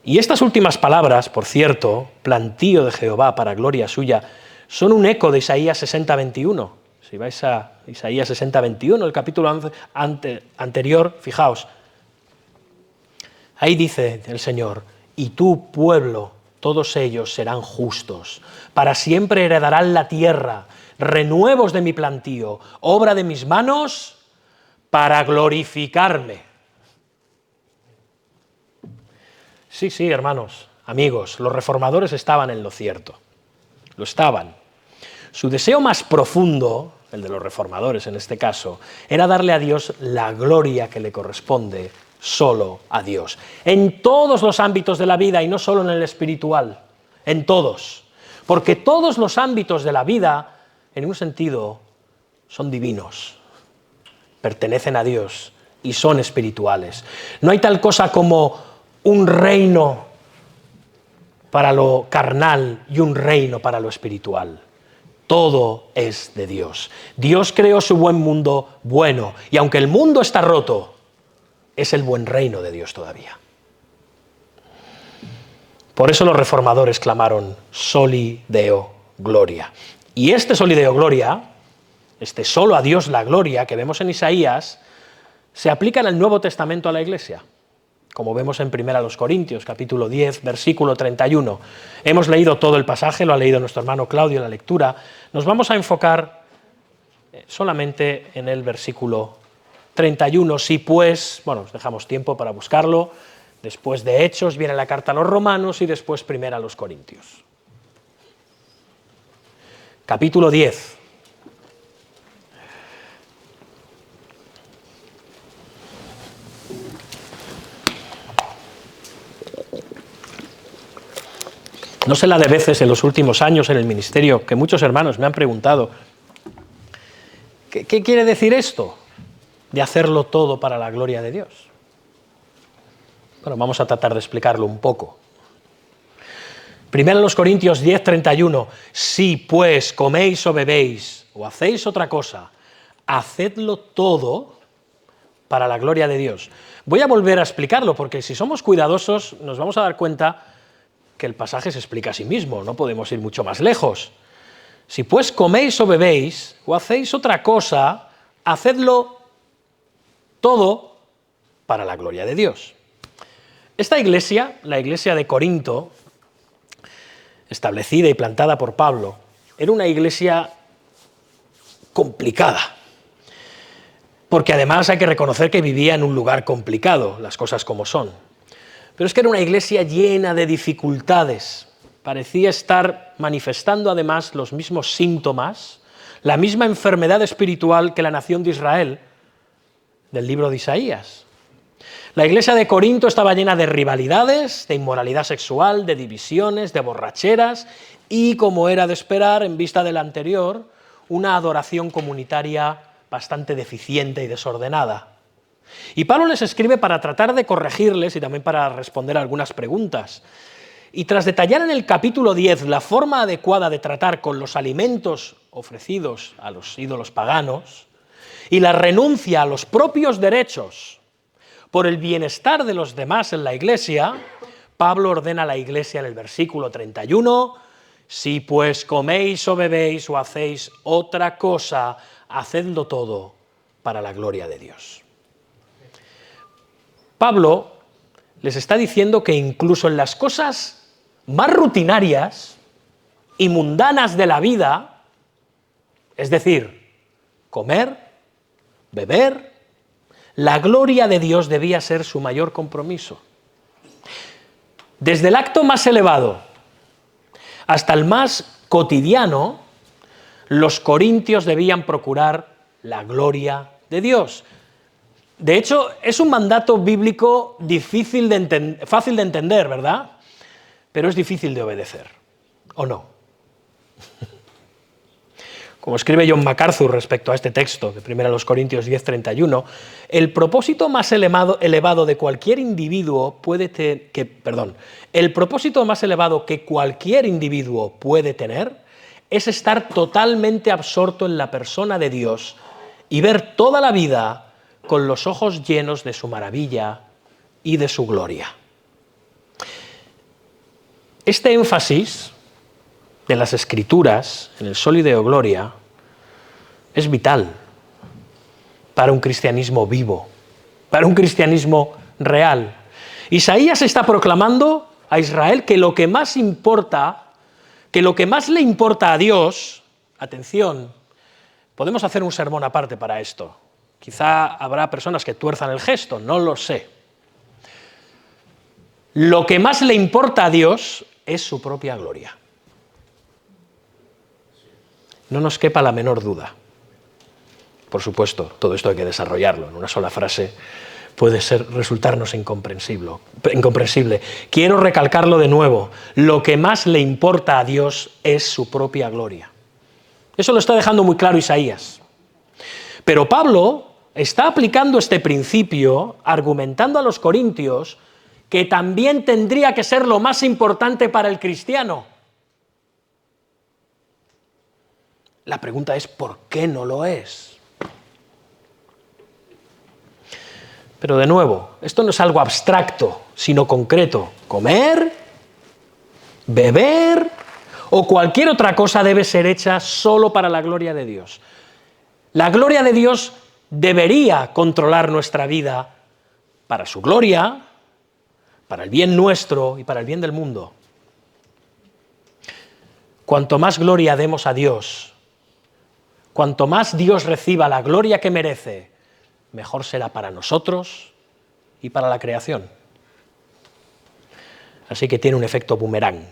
Y estas últimas palabras, por cierto, plantío de Jehová para gloria suya, son un eco de Isaías 60:21. Si vais a Isaías 60:21, el capítulo anterior, fijaos, ahí dice el Señor: y tú, pueblo, todos ellos serán justos, para siempre heredarán la tierra, renuevos de mi plantío, obra de mis manos, para glorificarme. Sí, hermanos, amigos, los reformadores estaban en lo cierto, lo estaban. Su deseo más profundo, el de los reformadores en este caso, era darle a Dios la gloria que le corresponde solo a Dios, en todos los ámbitos de la vida y no solo en el espiritual, en todos, porque todos los ámbitos de la vida, en un sentido, son divinos, pertenecen a Dios y son espirituales. No hay tal cosa como un reino para lo carnal y un reino para lo espiritual. Todo es de Dios. Dios creó su buen mundo bueno, y aunque el mundo está roto, es el buen reino de Dios todavía. Por eso los reformadores clamaron Soli Deo Gloria. Y este Soli Deo Gloria, este solo a Dios la gloria que vemos en Isaías, se aplica en el Nuevo Testamento a la Iglesia, como vemos en 1 Corintios, capítulo 10, versículo 31. Hemos leído todo el pasaje, lo ha leído nuestro hermano Claudio en la lectura. Nos vamos a enfocar solamente en el versículo 31, si pues, bueno, os dejamos tiempo para buscarlo, después de Hechos viene la carta a los Romanos y después primera a los Corintios. Capítulo 10. No sé la de veces en los últimos años en el ministerio que muchos hermanos me han preguntado, ¿qué quiere decir esto de hacerlo todo para la gloria de Dios? Bueno, vamos a tratar de explicarlo un poco. Primero en los Corintios 10, 31, si pues coméis o bebéis o hacéis otra cosa, hacedlo todo para la gloria de Dios. Voy a volver a explicarlo porque si somos cuidadosos nos vamos a dar cuenta que el pasaje se explica a sí mismo, no podemos ir mucho más lejos. Si pues coméis o bebéis o hacéis otra cosa, hacedlo todo para la gloria de Dios. Esta iglesia, la iglesia de Corinto, establecida y plantada por Pablo, era una iglesia complicada, porque además hay que reconocer que vivía en un lugar complicado, las cosas como son. Pero es que era una iglesia llena de dificultades, parecía estar manifestando además los mismos síntomas, la misma enfermedad espiritual que la nación de Israel del libro de Isaías. La iglesia de Corinto estaba llena de rivalidades, de inmoralidad sexual, de divisiones, de borracheras y, como era de esperar en vista de la anterior, una adoración comunitaria bastante deficiente y desordenada. Y Pablo les escribe para tratar de corregirles y también para responder a algunas preguntas. Y tras detallar en el capítulo 10 la forma adecuada de tratar con los alimentos ofrecidos a los ídolos paganos y la renuncia a los propios derechos por el bienestar de los demás en la iglesia, Pablo ordena a la iglesia en el versículo 31, si pues coméis o bebéis o hacéis otra cosa, hacedlo todo para la gloria de Dios. Pablo les está diciendo que incluso en las cosas más rutinarias y mundanas de la vida, es decir, comer, beber, La gloria de Dios debía ser su mayor compromiso. Desde el acto más elevado hasta el más cotidiano, los corintios debían procurar la gloria de Dios. De hecho, es un mandato bíblico fácil de entender, ¿verdad? Pero es difícil de obedecer, ¿o no? Como escribe John MacArthur respecto a este texto de 1 Corintios 10:31, el propósito más elevado de cualquier individuo el propósito más elevado que cualquier individuo puede tener es estar totalmente absorto en la persona de Dios y ver toda la vida con los ojos llenos de su maravilla y de su gloria. Este énfasis de las Escrituras en el Soli Deo Gloria es vital para un cristianismo vivo, para un cristianismo real. Isaías está proclamando a Israel que lo que más le importa a Dios, atención, podemos hacer un sermón aparte para esto. Quizá habrá personas que tuerzan el gesto, no lo sé. Lo que más le importa a Dios es su propia gloria. No nos quepa la menor duda. Por supuesto, todo esto hay que desarrollarlo. En una sola frase puede resultarnos incomprensible. Quiero recalcarlo de nuevo. Lo que más le importa a Dios es su propia gloria. Eso lo está dejando muy claro Isaías. Pero Pablo está aplicando este principio, argumentando a los corintios que también tendría que ser lo más importante para el cristiano. La pregunta es, ¿por qué no lo es? Pero de nuevo, esto no es algo abstracto, sino concreto. Comer, beber o cualquier otra cosa debe ser hecha solo para la gloria de Dios. La gloria de Dios debería controlar nuestra vida para su gloria, para el bien nuestro y para el bien del mundo. Cuanto más gloria demos a Dios, cuanto más Dios reciba la gloria que merece, mejor será para nosotros y para la creación. Así que tiene un efecto boomerang.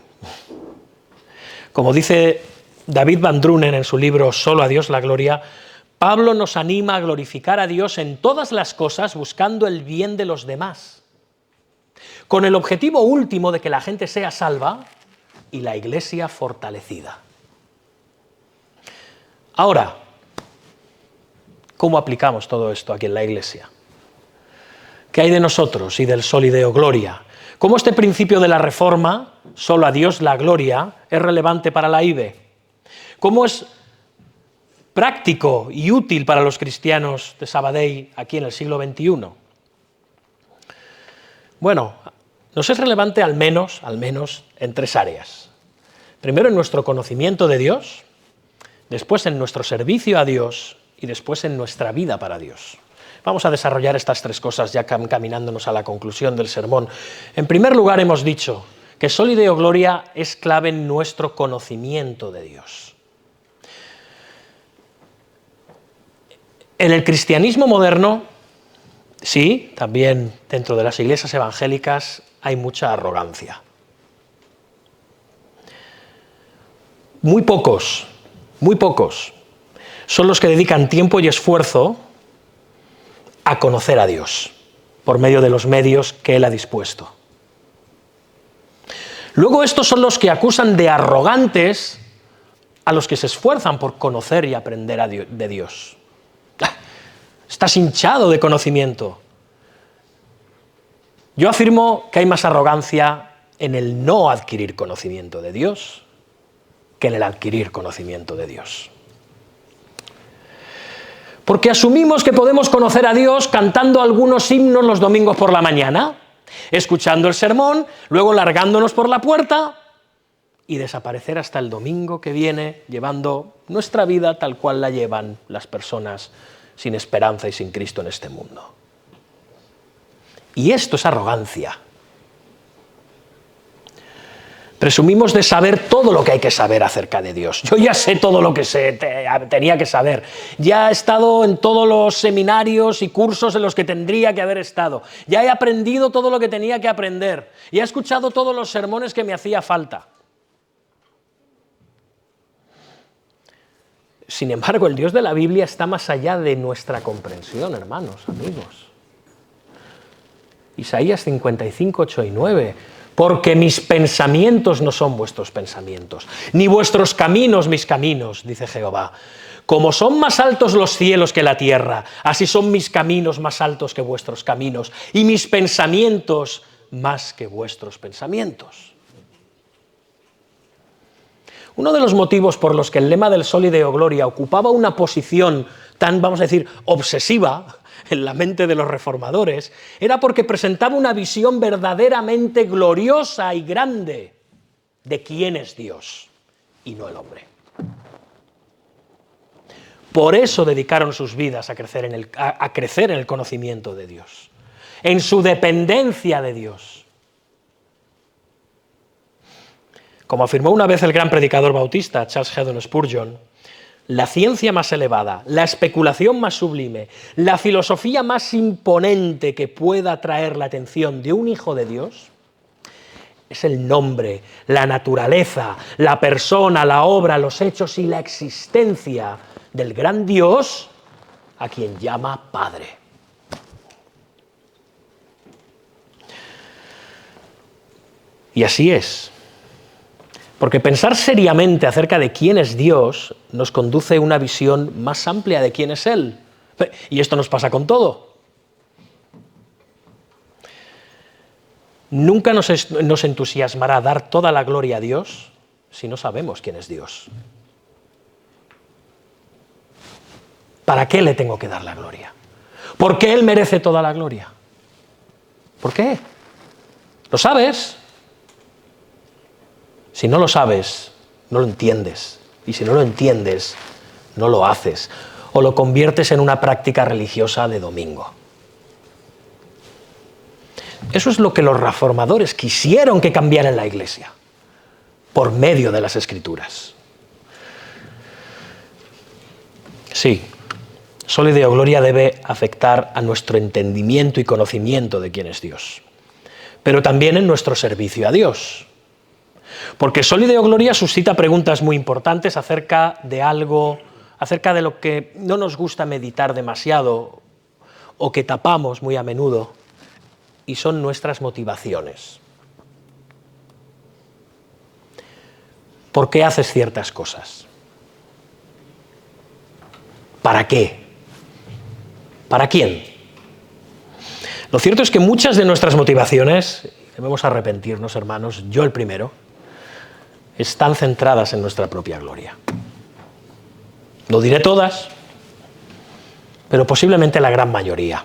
Como dice David Van Drunen en su libro Solo a Dios la gloria, Pablo nos anima a glorificar a Dios en todas las cosas buscando el bien de los demás, con el objetivo último de que la gente sea salva y la Iglesia fortalecida. Ahora, ¿cómo aplicamos todo esto aquí en la Iglesia? ¿Qué hay de nosotros y del Soli Deo Gloria? ¿Cómo este principio de la Reforma, solo a Dios la gloria, es relevante para la IBE? ¿Cómo es práctico y útil para los cristianos de Sabadell aquí en el siglo XXI? Bueno, nos es relevante al menos en tres áreas. Primero en nuestro conocimiento de Dios, después en nuestro servicio a Dios y después en nuestra vida para Dios. Vamos a desarrollar estas tres cosas ya caminándonos a la conclusión del sermón. En primer lugar hemos dicho que Soli Deo Gloria es clave en nuestro conocimiento de Dios. En el cristianismo moderno, sí, también dentro de las iglesias evangélicas hay mucha arrogancia. Muy pocos son los que dedican tiempo y esfuerzo a conocer a Dios por medio de los medios que Él ha dispuesto. Luego estos son los que acusan de arrogantes a los que se esfuerzan por conocer y aprender de Dios. Estás hinchado de conocimiento. Yo afirmo que hay más arrogancia en el no adquirir conocimiento de Dios que en el adquirir conocimiento de Dios. Porque asumimos que podemos conocer a Dios cantando algunos himnos los domingos por la mañana, escuchando el sermón, luego largándonos por la puerta y desaparecer hasta el domingo que viene llevando nuestra vida tal cual la llevan las personas sin esperanza y sin Cristo en este mundo. Y esto es arrogancia. Presumimos de saber todo lo que hay que saber acerca de Dios. Yo ya sé todo lo que tenía que saber. Ya he estado en todos los seminarios y cursos en los que tendría que haber estado. Ya he aprendido todo lo que tenía que aprender. Ya he escuchado todos los sermones que me hacía falta. Sin embargo, el Dios de la Biblia está más allá de nuestra comprensión, hermanos, amigos. Isaías 55, 8 y 9. Porque mis pensamientos no son vuestros pensamientos, ni vuestros caminos mis caminos, dice Jehová. Como son más altos los cielos que la tierra, así son mis caminos más altos que vuestros caminos, y mis pensamientos más que vuestros pensamientos. Uno de los motivos por los que el lema del Soli Deo Gloria ocupaba una posición tan, vamos a decir, obsesiva en la mente de los reformadores, era porque presentaba una visión verdaderamente gloriosa y grande de quién es Dios y no el hombre. Por eso dedicaron sus vidas a crecer en el conocimiento de Dios, en su dependencia de Dios. Como afirmó una vez el gran predicador bautista Charles Haddon Spurgeon, la ciencia más elevada, la especulación más sublime, la filosofía más imponente que pueda atraer la atención de un hijo de Dios es el nombre, la naturaleza, la persona, la obra, los hechos y la existencia del gran Dios a quien llama Padre. Y así es. Porque pensar seriamente acerca de quién es Dios nos conduce a una visión más amplia de quién es Él. Y esto nos pasa con todo. Nunca nos entusiasmará dar toda la gloria a Dios si no sabemos quién es Dios. ¿Para qué le tengo que dar la gloria? ¿Por qué Él merece toda la gloria? ¿Por qué? ¿Lo sabes? Si no lo sabes, no lo entiendes. Y si no lo entiendes, no lo haces. O lo conviertes en una práctica religiosa de domingo. Eso es lo que los reformadores quisieron que cambiara en la Iglesia, por medio de las Escrituras. Sí, Soli Deo Gloria debe afectar a nuestro entendimiento y conocimiento de quién es Dios, pero también en nuestro servicio a Dios. Porque Soli Deo Gloria suscita preguntas muy importantes acerca de algo, acerca de lo que no nos gusta meditar demasiado o que tapamos muy a menudo, y son nuestras motivaciones. ¿Por qué haces ciertas cosas? ¿Para qué? ¿Para quién? Lo cierto es que muchas de nuestras motivaciones, debemos arrepentirnos, hermanos, yo el primero, están centradas en nuestra propia gloria. No diré todas, pero posiblemente la gran mayoría.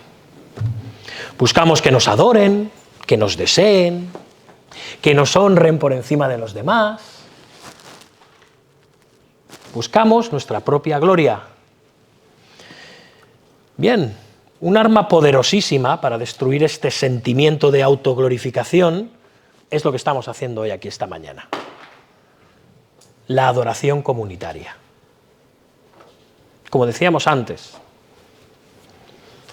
Buscamos que nos adoren, que nos deseen, que nos honren por encima de los demás. Buscamos nuestra propia gloria. Bien, un arma poderosísima para destruir este sentimiento de autoglorificación es lo que estamos haciendo hoy aquí esta mañana. La adoración comunitaria. Como decíamos antes,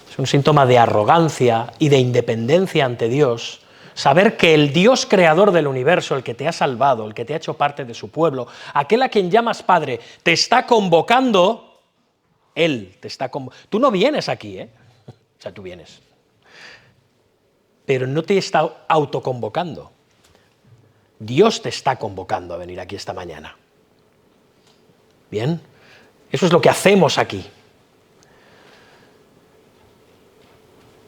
es un síntoma de arrogancia y de independencia ante Dios, saber que el Dios creador del universo, el que te ha salvado, el que te ha hecho parte de su pueblo, aquel a quien llamas Padre, te está convocando, Él te está convocando. Tú no vienes aquí, O sea, tú vienes. Pero no te está autoconvocando. Dios te está convocando a venir aquí esta mañana. Bien, eso es lo que hacemos aquí.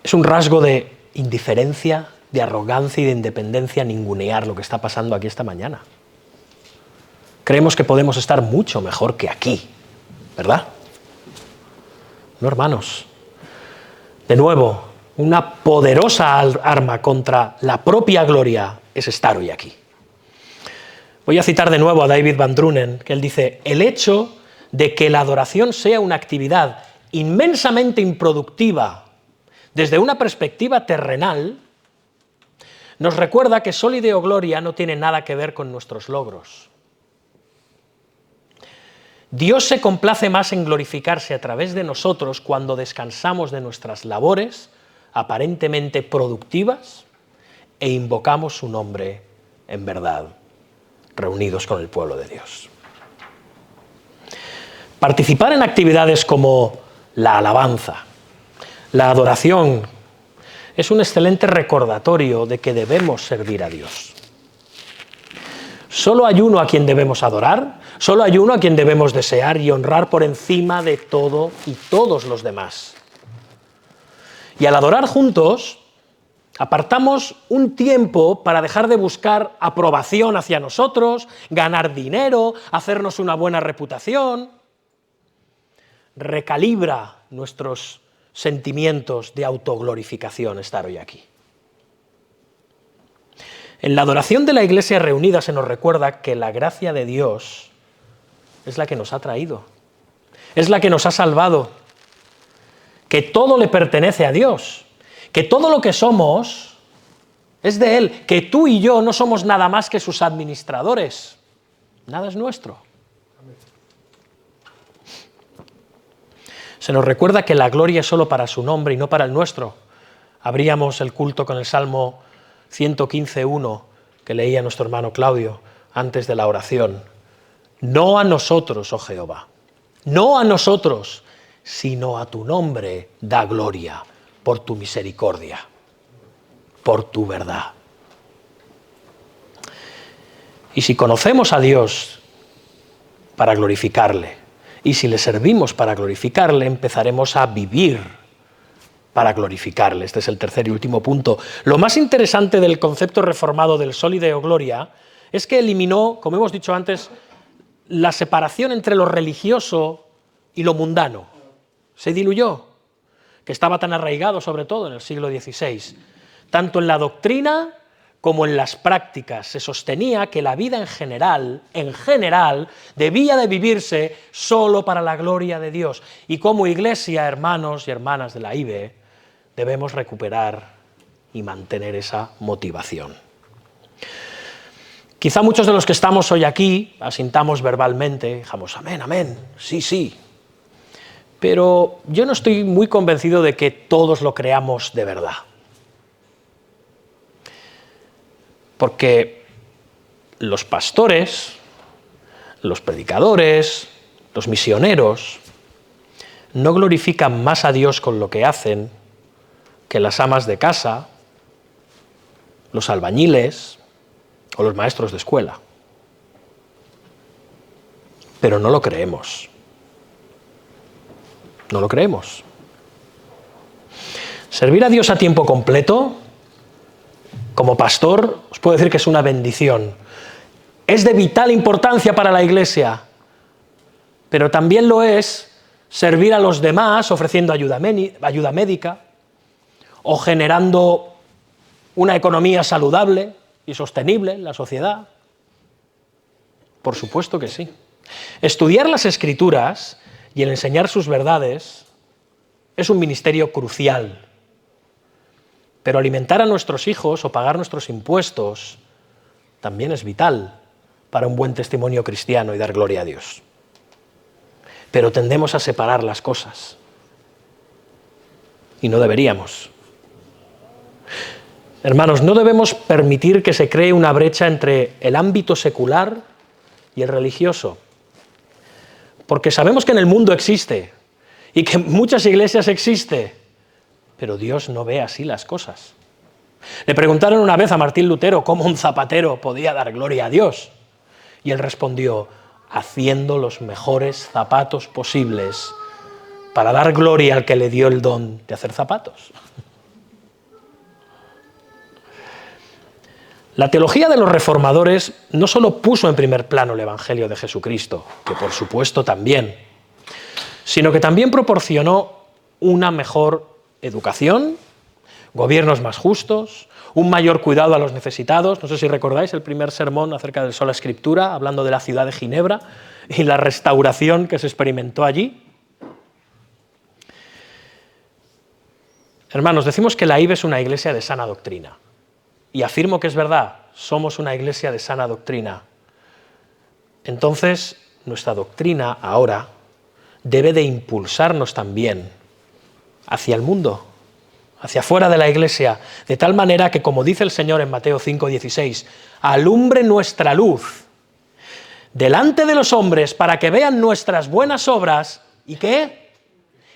Es un rasgo de indiferencia, de arrogancia y de independencia ningunear lo que está pasando aquí esta mañana. Creemos que podemos estar mucho mejor que aquí, ¿verdad? No, hermanos. De nuevo, una poderosa arma contra la propia gloria es estar hoy aquí. Voy a citar de nuevo a David Van Drunen, que él dice: el hecho de que la adoración sea una actividad inmensamente improductiva desde una perspectiva terrenal nos recuerda que Soli Deo Gloria no tiene nada que ver con nuestros logros. Dios se complace más en glorificarse a través de nosotros cuando descansamos de nuestras labores aparentemente productivas e invocamos su nombre en verdad, reunidos con el pueblo de Dios. Participar en actividades como la alabanza, la adoración, es un excelente recordatorio de que debemos servir a Dios. Solo hay uno a quien debemos adorar, solo hay uno a quien debemos desear y honrar por encima de todo y todos los demás. Y al adorar juntos, apartamos un tiempo para dejar de buscar aprobación hacia nosotros, ganar dinero, hacernos una buena reputación. Recalibra nuestros sentimientos de autoglorificación estar hoy aquí. En la adoración de la Iglesia reunida se nos recuerda que la gracia de Dios es la que nos ha traído, es la que nos ha salvado, que todo le pertenece a Dios, que todo lo que somos es de Él, que tú y yo no somos nada más que sus administradores, nada es nuestro. Se nos recuerda que la gloria es solo para su nombre y no para el nuestro. Abríamos el culto con el Salmo 115:1 que leía nuestro hermano Claudio antes de la oración. No a nosotros, oh Jehová, no a nosotros, sino a tu nombre da gloria por tu misericordia, por tu verdad. Y si conocemos a Dios para glorificarle, y si le servimos para glorificarle, empezaremos a vivir para glorificarle. Este es el tercer y último punto. Lo más interesante del concepto reformado del Soli Deo Gloria es que eliminó, como hemos dicho antes, la separación entre lo religioso y lo mundano. Se diluyó, que estaba tan arraigado sobre todo en el siglo XVI. Tanto en la doctrina como en las prácticas se sostenía que la vida en general, debía de vivirse solo para la gloria de Dios. Y como Iglesia, hermanos y hermanas de la IBE, debemos recuperar y mantener esa motivación. Quizá muchos de los que estamos hoy aquí asintamos verbalmente, dijamos amén, amén, sí, sí. Pero yo no estoy muy convencido de que todos lo creamos de verdad. Porque los pastores, los predicadores, los misioneros, no glorifican más a Dios con lo que hacen que las amas de casa, los albañiles o los maestros de escuela. Pero no lo creemos. No lo creemos. Servir a Dios a tiempo completo, como pastor, os puedo decir que es una bendición. Es de vital importancia para la Iglesia, pero también lo es servir a los demás ofreciendo ayuda médica o generando una economía saludable y sostenible en la sociedad. Por supuesto que sí. Estudiar las Escrituras y el enseñar sus verdades es un ministerio crucial. Pero alimentar a nuestros hijos o pagar nuestros impuestos también es vital para un buen testimonio cristiano y dar gloria a Dios. Pero tendemos a separar las cosas. Y no deberíamos. Hermanos, no debemos permitir que se cree una brecha entre el ámbito secular y el religioso. Porque sabemos que en el mundo existe y que en muchas iglesias existe. Pero Dios no ve así las cosas. Le preguntaron una vez a Martín Lutero cómo un zapatero podía dar gloria a Dios. Y él respondió, haciendo los mejores zapatos posibles para dar gloria al que le dio el don de hacer zapatos. La teología de los reformadores no solo puso en primer plano el Evangelio de Jesucristo, que por supuesto también, sino que también proporcionó una mejor educación, gobiernos más justos, un mayor cuidado a los necesitados. No sé si recordáis el primer sermón acerca del Sola Escritura, hablando de la ciudad de Ginebra y la restauración que se experimentó allí. Hermanos, decimos que la IBE es una iglesia de sana doctrina. y afirmo que es verdad, somos una iglesia de sana doctrina, entonces nuestra doctrina ahora debe de impulsarnos también hacia el mundo, hacia fuera de la iglesia, de tal manera que, como dice el Señor en Mateo 5:16, alumbre nuestra luz delante de los hombres para que vean nuestras buenas obras y ¿qué?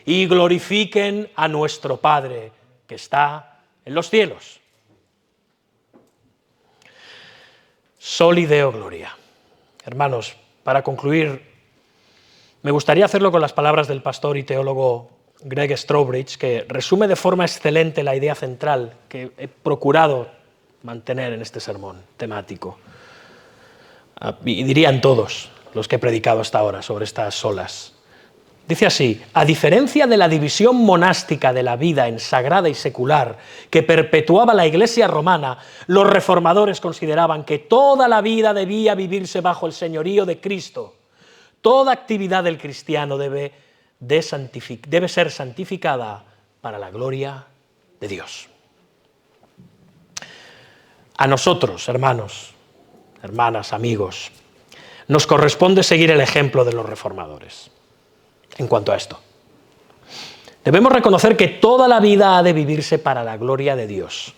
Y glorifiquen a nuestro Padre que está en los cielos. Soli Deo Gloria. Hermanos, para concluir, me gustaría hacerlo con las palabras del pastor y teólogo Greg Strawbridge, que resume de forma excelente la idea central que he procurado mantener en este sermón temático. Y dirían todos los que he predicado hasta ahora sobre estas solas. Dice así: a diferencia de la división monástica de la vida en sagrada y secular que perpetuaba la Iglesia romana, los reformadores consideraban que toda la vida debía vivirse bajo el señorío de Cristo. Toda actividad del cristiano debe ser santificada para la gloria de Dios. A nosotros, hermanos, hermanas, amigos, nos corresponde seguir el ejemplo de los reformadores en cuanto a esto. Debemos reconocer que toda la vida ha de vivirse para la gloria de Dios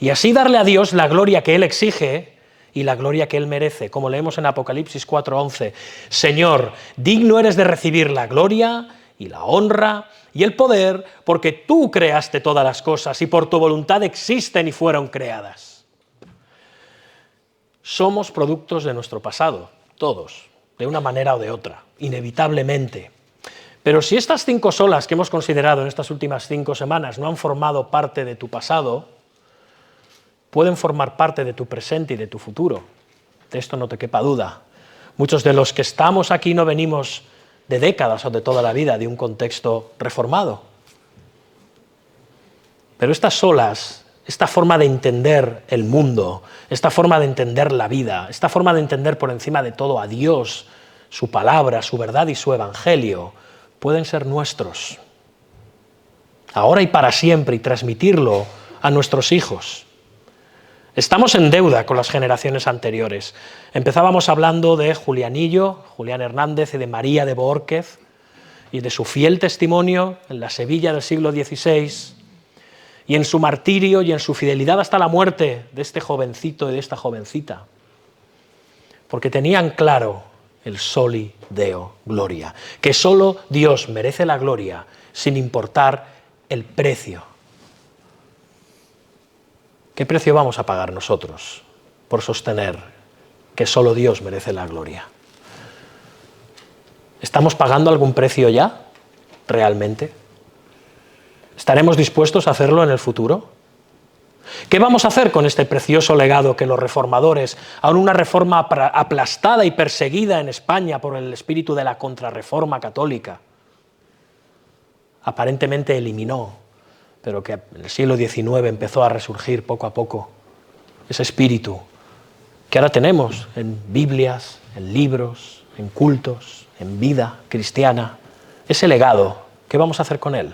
y así darle a Dios la gloria que Él exige y la gloria que Él merece, como leemos en Apocalipsis 4:11. Señor, digno eres de recibir la gloria y la honra y el poder, porque tú creaste todas las cosas y por tu voluntad existen y fueron creadas. Somos productos de nuestro pasado, todos, de una manera o de otra, inevitablemente. Pero si estas 5 solas que hemos considerado en estas últimas 5 semanas no han formado parte de tu pasado, pueden formar parte de tu presente y de tu futuro. De esto no te quepa duda. Muchos de los que estamos aquí no venimos de décadas o de toda la vida de un contexto reformado. Pero estas solas, esta forma de entender el mundo, esta forma de entender la vida, esta forma de entender por encima de todo a Dios, su palabra, su verdad y su evangelio, pueden ser nuestros, ahora y para siempre, y transmitirlo a nuestros hijos. Estamos en deuda con las generaciones anteriores. Empezábamos hablando de Julianillo, Julián Hernández, y de María de Bohórquez, y de su fiel testimonio en la Sevilla del siglo XVI, y en su martirio y en su fidelidad hasta la muerte de este jovencito y de esta jovencita, porque tenían claro el Soli Deo Gloria, que solo Dios merece la gloria sin importar el precio. ¿Qué precio vamos a pagar nosotros por sostener que solo Dios merece la gloria? ¿Estamos pagando algún precio ya, realmente? ¿Estaremos dispuestos a hacerlo en el futuro? ¿Qué vamos a hacer con este precioso legado que los reformadores, aun una reforma aplastada y perseguida en España por el espíritu de la contrarreforma católica, aparentemente eliminó, pero que en el siglo XIX empezó a resurgir poco a poco, ese espíritu que ahora tenemos en Biblias, en libros, en cultos, en vida cristiana, ese legado, ¿qué vamos a hacer con él?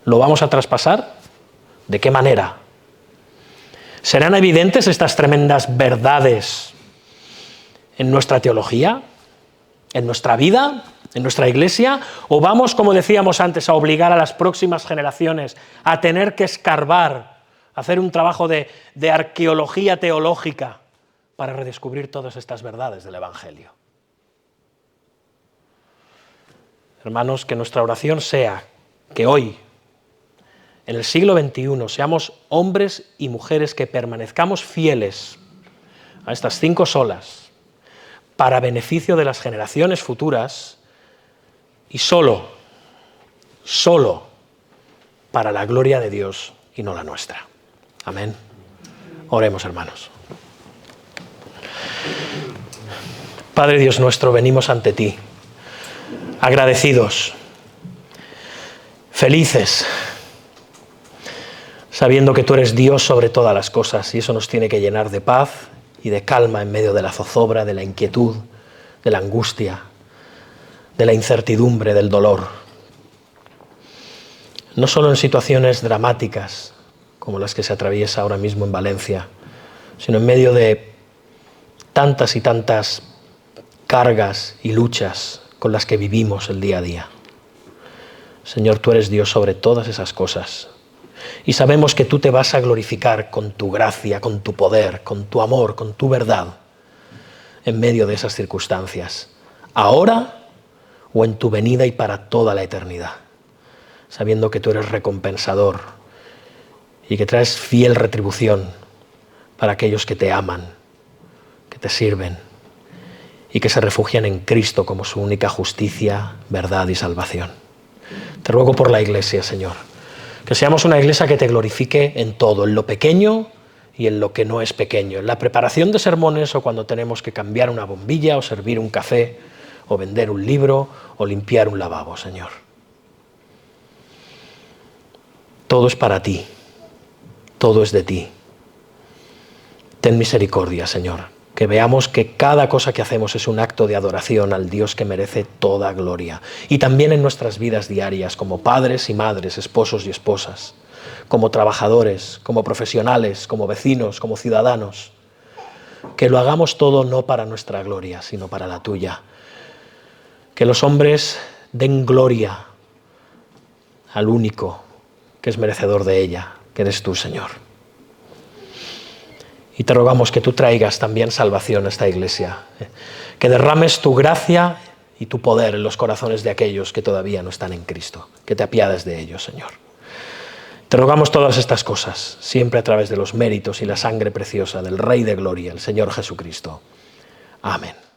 ¿Lo vamos a traspasar? ¿De qué manera? ¿Serán evidentes estas tremendas verdades en nuestra teología, en nuestra vida, en nuestra iglesia? ¿O vamos, como decíamos antes, a obligar a las próximas generaciones a tener que escarbar, hacer un trabajo de arqueología teológica para redescubrir todas estas verdades del Evangelio? Hermanos, que nuestra oración sea que hoy, en el siglo XXI, seamos hombres y mujeres que permanezcamos fieles a estas 5 solas para beneficio de las generaciones futuras y solo para la gloria de Dios y no la nuestra. Amén. Oremos, hermanos. Padre Dios nuestro, venimos ante ti, agradecidos, felices, sabiendo que tú eres Dios sobre todas las cosas, y eso nos tiene que llenar de paz y de calma en medio de la zozobra, de la inquietud, de la angustia, de la incertidumbre, del dolor. No solo en situaciones dramáticas, como las que se atraviesa ahora mismo en Valencia, sino en medio de tantas y tantas cargas y luchas con las que vivimos el día a día. Señor, tú eres Dios sobre todas esas cosas. Y sabemos que tú te vas a glorificar con tu gracia, con tu poder, con tu amor, con tu verdad, en medio de esas circunstancias, ahora o en tu venida y para toda la eternidad, sabiendo que tú eres recompensador y que traes fiel retribución para aquellos que te aman, que te sirven y que se refugian en Cristo como su única justicia, verdad y salvación. Te ruego por la Iglesia, Señor, que seamos una Iglesia que te glorifique en todo, en lo pequeño y en lo que no es pequeño, en la preparación de sermones o cuando tenemos que cambiar una bombilla o servir un café o vender un libro o limpiar un lavabo, Señor. Todo es para ti, todo es de ti. Ten misericordia, Señor, que veamos que cada cosa que hacemos es un acto de adoración al Dios que merece toda gloria. Y también en nuestras vidas diarias, como padres y madres, esposos y esposas, como trabajadores, como profesionales, como vecinos, como ciudadanos. Que lo hagamos todo no para nuestra gloria, sino para la tuya. Que los hombres den gloria al único que es merecedor de ella, que eres tú, Señor. Y te rogamos que tú traigas también salvación a esta Iglesia, que derrames tu gracia y tu poder en los corazones de aquellos que todavía no están en Cristo, que te apiades de ellos, Señor. Te rogamos todas estas cosas, siempre a través de los méritos y la sangre preciosa del Rey de Gloria, el Señor Jesucristo. Amén.